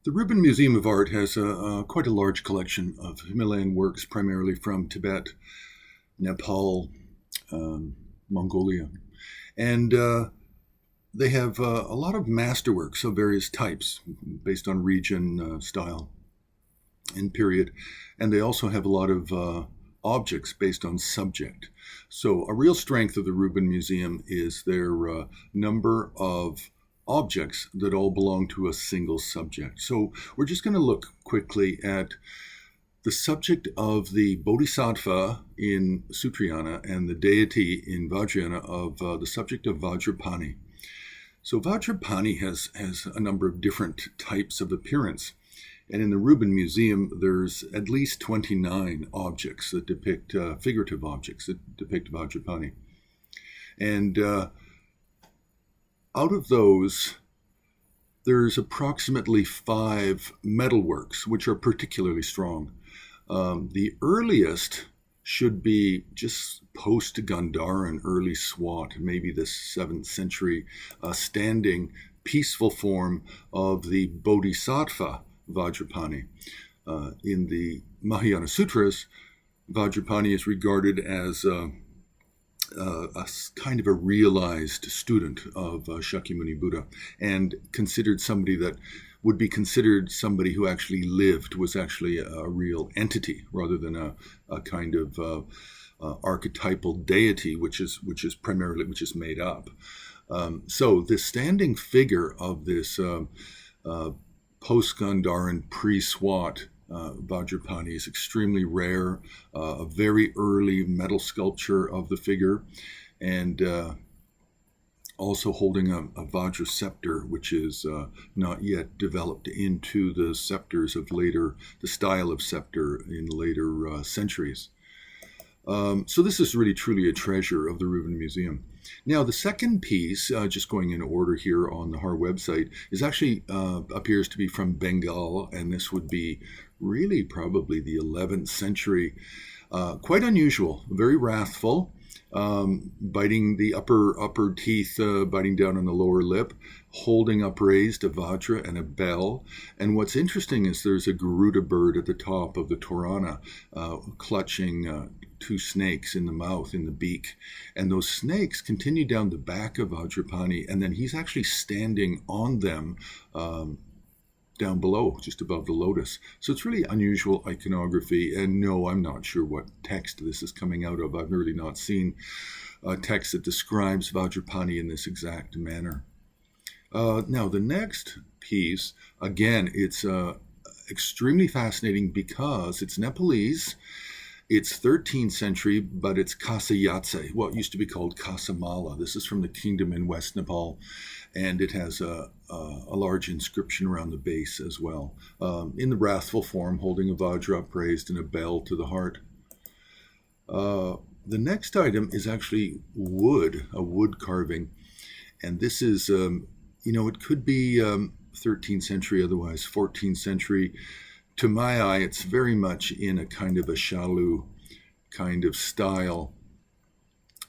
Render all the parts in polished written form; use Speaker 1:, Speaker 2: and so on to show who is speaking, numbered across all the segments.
Speaker 1: The Rubin Museum of Art has quite a large collection of Himalayan works, primarily from Tibet, Nepal, Mongolia. And they have a lot of masterworks of various types based on region, style, and period. And they also have a lot of objects based on subject. So a real strength of the Rubin Museum is their number of objects that all belong to a single subject. So we're just going to look quickly at the subject of the bodhisattva in Sutrayana and the deity in Vajrayana of the subject of Vajrapani. So Vajrapani has a number of different types of appearance. And in the Rubin Museum, there's at least 29 objects that depict, figurative objects that depict Vajrapani. And out of those, there's approximately 5 metalworks, which are particularly strong. The earliest should be just post-Gandharan, early Swat, maybe the 7th century, standing peaceful form of the bodhisattva Vajrapani. In the Mahayana Sutras, Vajrapani is regarded as a kind of a realized student of Shakyamuni Buddha, and considered somebody that would be considered somebody who actually lived, was actually a real entity rather than a kind of archetypal deity, which is made up. So the standing figure of this post-Gandharan, pre-Swat Vajrapani is extremely rare, a very early metal sculpture of the figure, and also holding a Vajra scepter, which is not yet developed into the scepters of the style of scepter in later centuries. So this is really truly a treasure of the Rubin Museum. Now, the second piece, just going in order here on the Har website, is actually appears to be from Bengal, and this would be really probably the 11th century. Quite unusual, very wrathful, biting the upper teeth, biting down on the lower lip, holding upraised a Vajra and a bell. And what's interesting is there's a Garuda bird at the top of the Torana, clutching 2 snakes in the mouth, in the beak. And those snakes continue down the back of Vajrapani, and then he's actually standing on them down below, just above the lotus. So it's really unusual iconography. And no, I'm not sure what text this is coming out of. I've really not seen a text that describes Vajrapani in this exact manner. Now, the next piece, again, it's extremely fascinating because it's Nepalese. It's 13th century, but it's Kasayatse, what used to be called Kasamala. This is from the kingdom in West Nepal, and it has a large inscription around the base as well, in the wrathful form, holding a Vajra upraised and a bell to the heart. The next item is actually wood, a wood carving, and this is, it could be 13th century, otherwise 14th century. To my eye, it's very much in a kind of a Shalu kind of style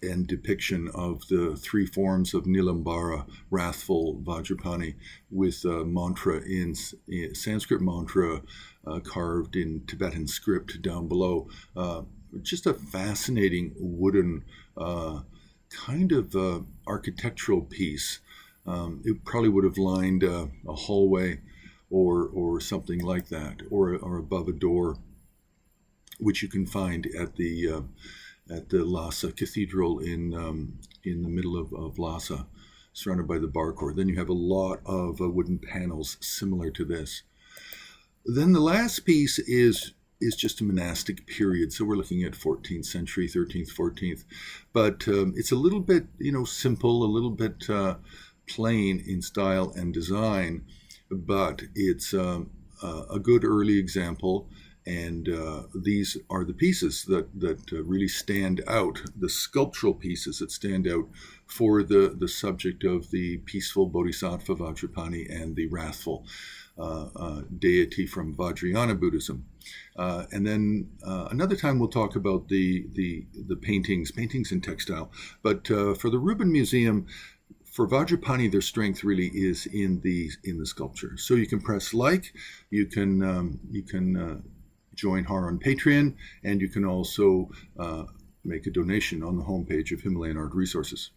Speaker 1: and depiction of the 3 forms of Nilambara, wrathful Vajrapani, with mantra in Sanskrit mantra carved in Tibetan script down below. Just a fascinating wooden kind of architectural piece. It probably would have lined a hallway or something like that, or above a door, which you can find at the Lhasa Cathedral in the middle of Lhasa, surrounded by the bar court. Then you have a lot of wooden panels similar to this. Then the last piece is just a monastic period, so we're looking at 14th century, 13th, 14th, but it's a little bit simple, a little bit plain in style and design. But it's a good early example, and these are the pieces that really stand out, the sculptural pieces that stand out for the subject of the peaceful bodhisattva Vajrapani and the wrathful deity from Vajrayana Buddhism. And then another time we'll talk about the paintings in textile. But for the Rubin Museum, for Vajrapani, their strength really is in the sculpture. So you can press like, you can join her on Patreon, and you can also make a donation on the homepage of Himalayan Art Resources.